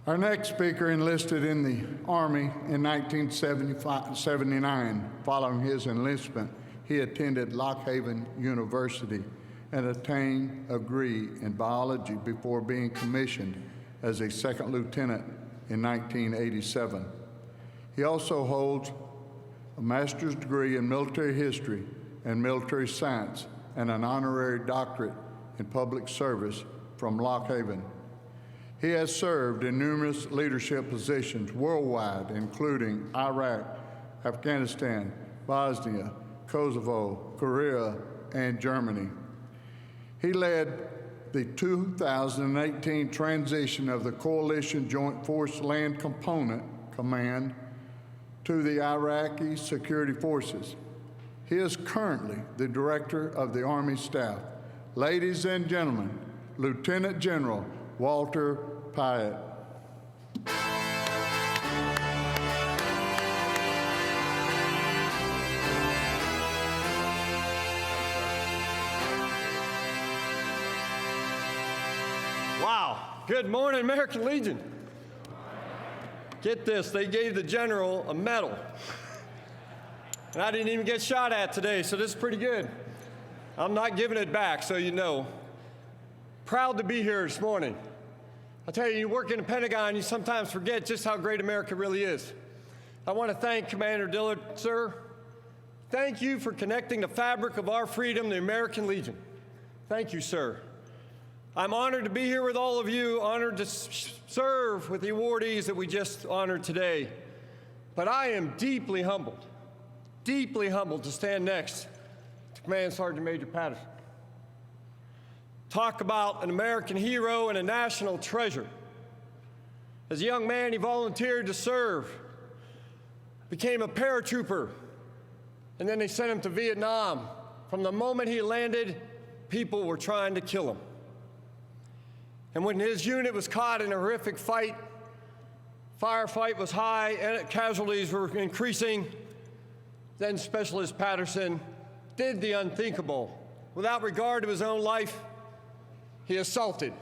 Our next speaker enlisted in the Army in 1979. Following his enlistment, he attended Lock Haven University and attained a degree in biology before being commissioned as a second lieutenant in 1987. He also holds a master's degree in military history and military science and an honorary doctorate in public service from Lock Haven. He has served in numerous leadership positions worldwide, including Iraq, Afghanistan, Bosnia, Kosovo, Korea, and Germany. He led the 2018 transition of the Coalition Joint Force Land Component Command to the Iraqi Security Forces. He is currently the Director of the Army Staff. Ladies and gentlemen, Lieutenant General Walter Piatt. Wow. Good morning, American Legion. Get this, they gave the general a medal. And I didn't even get shot at today, so this is pretty good. I'm not giving it back, so you know. Proud to be here this morning. I'll tell you, you work in the Pentagon, you sometimes forget just how great America really is. I want to thank Commander Dillard, sir. Thank you for connecting the fabric of our freedom, the American Legion. Thank you, sir. I'm honored to be here with all of you, honored to serve with the awardees that we just honored today. But I am deeply humbled to stand next to Command Sergeant Major Patterson. Talk about an American hero and a national treasure. As a young man, he volunteered to serve, became a paratrooper, and then they sent him to Vietnam. From the moment he landed, people were trying to kill him. And when his unit was caught in a horrific fight, firefight was high, and casualties were increasing, then Specialist Patterson did the unthinkable. Without regard to his own life, he assaulted.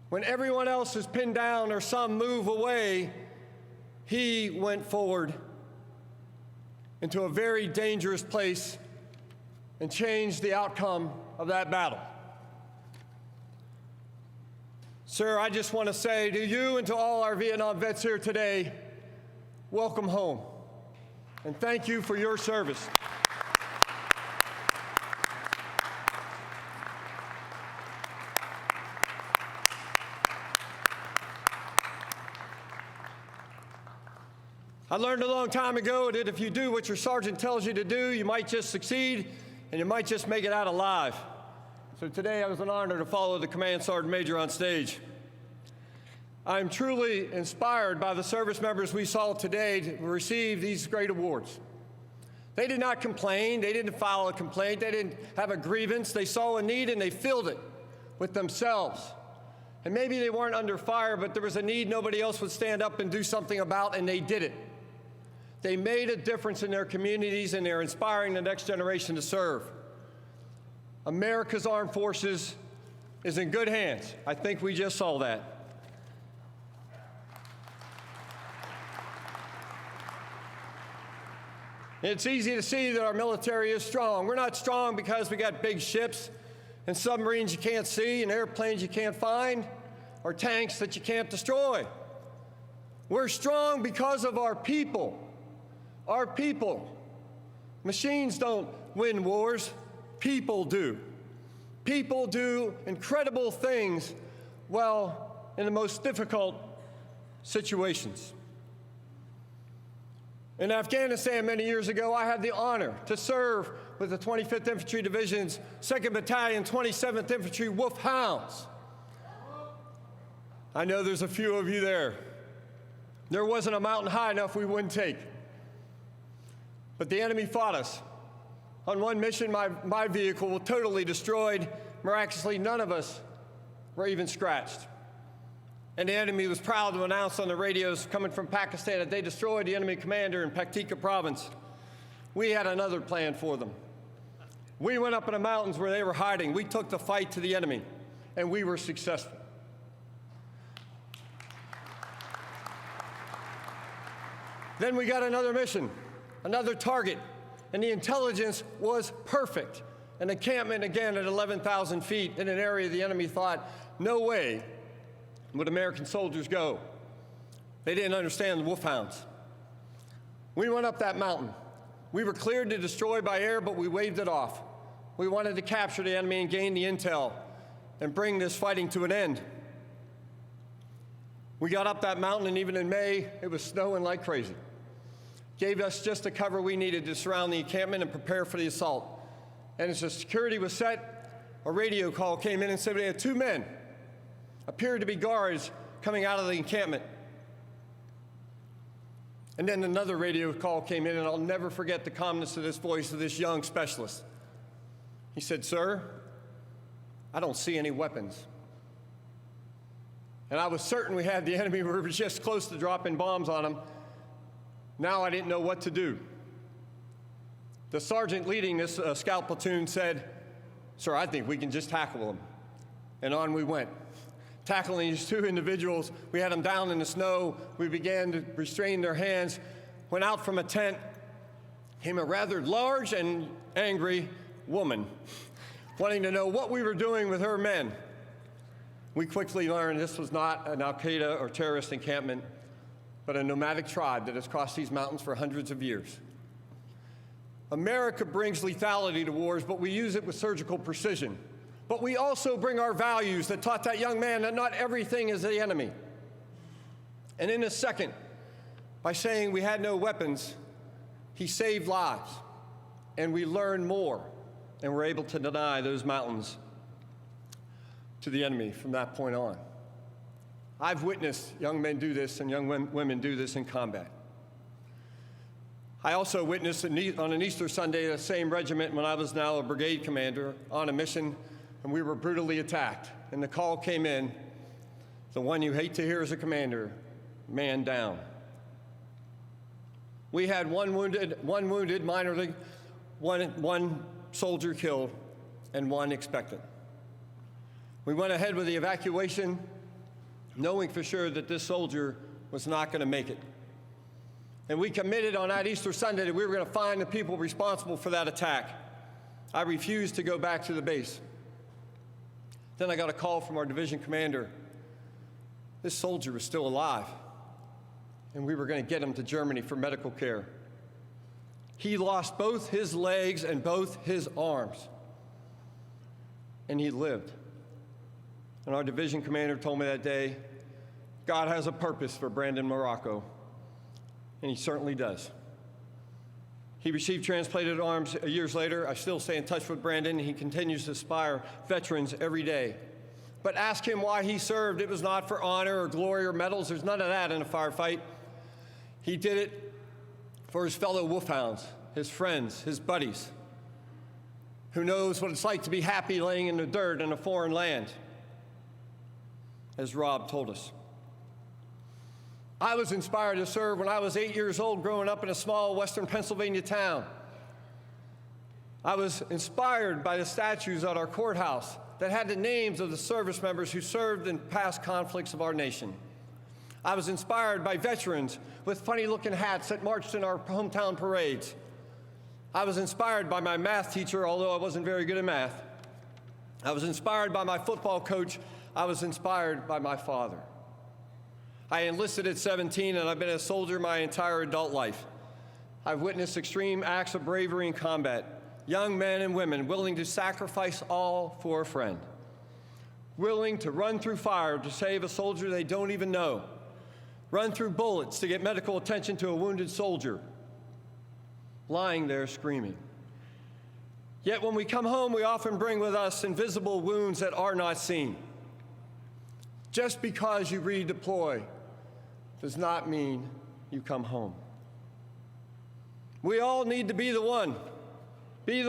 When everyone else is pinned down or some move away, he went forward into a very dangerous place and changed the outcome of that battle. Sir, I just want to say to you and to all our Vietnam vets here today, welcome home, and thank you for your service. I learned a long time ago that if you do what your sergeant tells you to do, you might just succeed and you might just make it out alive. So today I was an honor to follow the Command Sergeant Major on stage. I'm truly inspired by the service members we saw today to receive these great awards. They did not complain, they didn't file a complaint, they didn't have a grievance, they saw a need and they filled it with themselves. And maybe they weren't under fire, but there was a need nobody else would stand up and do something about, and they did it. They made a difference in their communities, and they're inspiring the next generation to serve. America's armed forces is in good hands. I think we just saw that. It's easy to see that our military is strong. We're not strong because we got big ships and submarines you can't see and airplanes you can't find or tanks that you can't destroy. We're strong because of our people. Our people. Machines don't win wars. People do. People do incredible things well in the most difficult situations. In Afghanistan many years ago, I had the honor to serve with the 25th Infantry Division's 2nd Battalion, 27th Infantry Wolfhounds. I know there's a few of you there. There wasn't a mountain high enough we wouldn't take. But the enemy fought us. On one mission, my vehicle was totally destroyed. Miraculously, none of us were even scratched. And the enemy was proud to announce on the radios coming from Pakistan that they destroyed the enemy commander in Paktika province. We had another plan for them. We went up in the mountains where they were hiding. We took the fight to the enemy, and we were successful. Then we got another mission, another target, and the intelligence was perfect. An encampment again at 11,000 feet in an area the enemy thought, no way would American soldiers go. They didn't understand the wolfhounds. We went up that mountain. We were cleared to destroy by air, but we waved it off. We wanted to capture the enemy and gain the intel and bring this fighting to an end. We got up that mountain, and even in May, it was snowing like crazy. Gave us just the cover we needed to surround the encampment and prepare for the assault. And as the security was set, a radio call came in and said we had 2 men, appeared to be guards, coming out of the encampment. And then another radio call came in, and I'll never forget the calmness of this voice of this young specialist. He said, "Sir, I don't see any weapons." And I was certain we had the enemy. We were just close to dropping bombs on them. Now I didn't know what to do. The sergeant leading this scout platoon said, "Sir, I think we can just tackle them." And on we went. Tackling these 2 individuals, we had them down in the snow. We began to restrain their hands. Went out from a tent. Came a rather large and angry woman, wanting to know what we were doing with her men. We quickly learned this was not an Al-Qaeda or terrorist encampment, but a nomadic tribe that has crossed these mountains for hundreds of years. America brings lethality to wars, but we use it with surgical precision. But we also bring our values that taught that young man that not everything is the enemy. And in a second, by saying we had no weapons, he saved lives, and we learned more, and were able to deny those mountains to the enemy from that point on. I've witnessed young men do this and young women do this in combat. I also witnessed on an Easter Sunday the same regiment when I was now a brigade commander on a mission, and we were brutally attacked. And the call came in, the one you hate to hear as a commander, man down. We had one wounded minorly, one soldier killed, and 1 expectant. We went ahead with the evacuation, knowing for sure that this soldier was not going to make it. And we committed on that Easter Sunday that we were going to find the people responsible for that attack. I refused to go back to the base. Then I got a call from our division commander. This soldier was still alive, and we were going to get him to Germany for medical care. He lost both his legs and both his arms, and he lived. And our division commander told me that day, God has a purpose for Brandon Morocco, and he certainly does. He received transplanted arms years later. I still stay in touch with Brandon. He continues to inspire veterans every day. But ask him why he served. It was not for honor or glory or medals. There's none of that in a firefight. He did it for his fellow wolfhounds, his friends, his buddies, who knows what it's like to be happy laying in the dirt in a foreign land, as Rob told us. I was inspired to serve when I was 8 years old, growing up in a small western Pennsylvania town. I was inspired by the statues at our courthouse that had the names of the service members who served in past conflicts of our nation. I was inspired by veterans with funny-looking hats that marched in our hometown parades. I was inspired by my math teacher, although I wasn't very good at math. I was inspired by my football coach. I was inspired by my father. I enlisted at 17, and I've been a soldier my entire adult life. I've witnessed extreme acts of bravery in combat, young men and women willing to sacrifice all for a friend, willing to run through fire to save a soldier they don't even know, run through bullets to get medical attention to a wounded soldier, lying there screaming. Yet when we come home, we often bring with us invisible wounds that are not seen. Just because you redeploy does not mean you come home. We all need to be the one. Be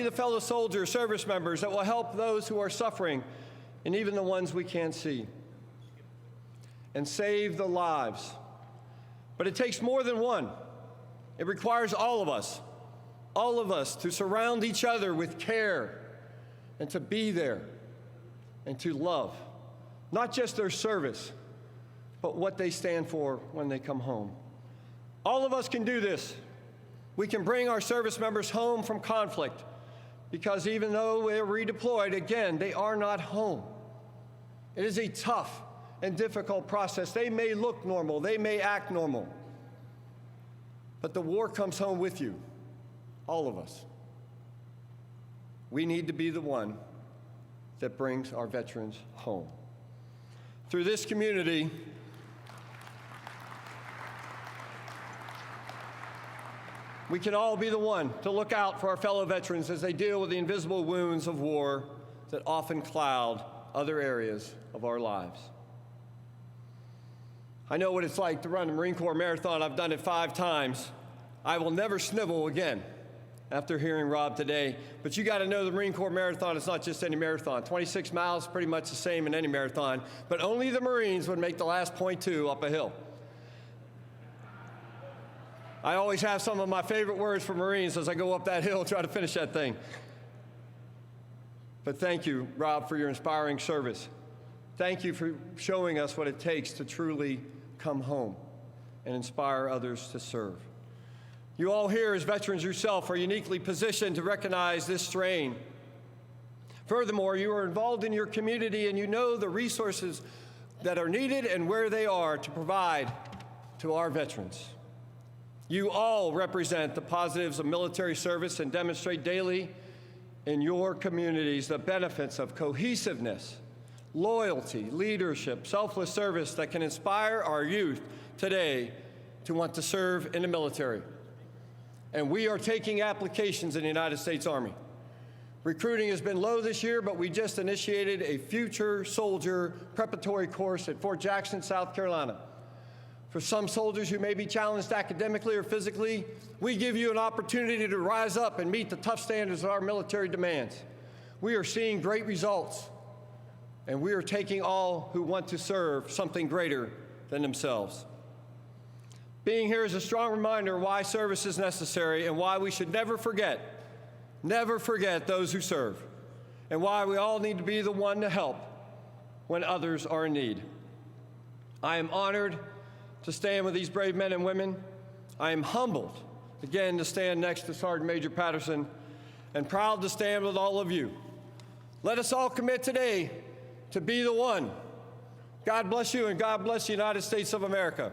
the fellow soldiers, service members that will help those who are suffering, and even the ones we can't see, and save the lives. But it takes more than one. It requires all of us to surround each other with care and to be there and to love, not just their service, but what they stand for when they come home. All of us can do this. We can bring our service members home from conflict, because even though they're redeployed, again, they are not home. It is a tough and difficult process. They may look normal, they may act normal, but the war comes home with you, all of us. We need to be the one that brings our veterans home. Through this community, we can all be the one to look out for our fellow veterans as they deal with the invisible wounds of war that often cloud other areas of our lives. I know what it's like to run a Marine Corps marathon. I've done it 5 times. I will never snivel again after hearing Rob today. But you got to know the Marine Corps marathon is not just any marathon. 26 miles, pretty much the same in any marathon, but only the Marines would make the last .2 up a hill. I always have some of my favorite words for Marines as I go up that hill and try to finish that thing. But thank you, Rob, for your inspiring service. Thank you for showing us what it takes to truly come home and inspire others to serve. You all here, as veterans yourself, are uniquely positioned to recognize this strain. Furthermore, you are involved in your community and you know the resources that are needed and where they are to provide to our veterans. You all represent the positives of military service and demonstrate daily in your communities the benefits of cohesiveness, loyalty, leadership, selfless service that can inspire our youth today to want to serve in the military. And we are taking applications in the United States Army. Recruiting has been low this year, but we just initiated a future soldier preparatory course at Fort Jackson, South Carolina. For some soldiers who may be challenged academically or physically, we give you an opportunity to rise up and meet the tough standards that our military demands. We are seeing great results, and we are taking all who want to serve something greater than themselves. Being here is a strong reminder why service is necessary and why we should never forget those who serve, and why we all need to be the one to help when others are in need. I am honored to stand with these brave men and women. I am humbled, again, to stand next to Sergeant Major Patterson, and proud to stand with all of you. Let us all commit today to be the one. God bless you, and God bless the United States of America.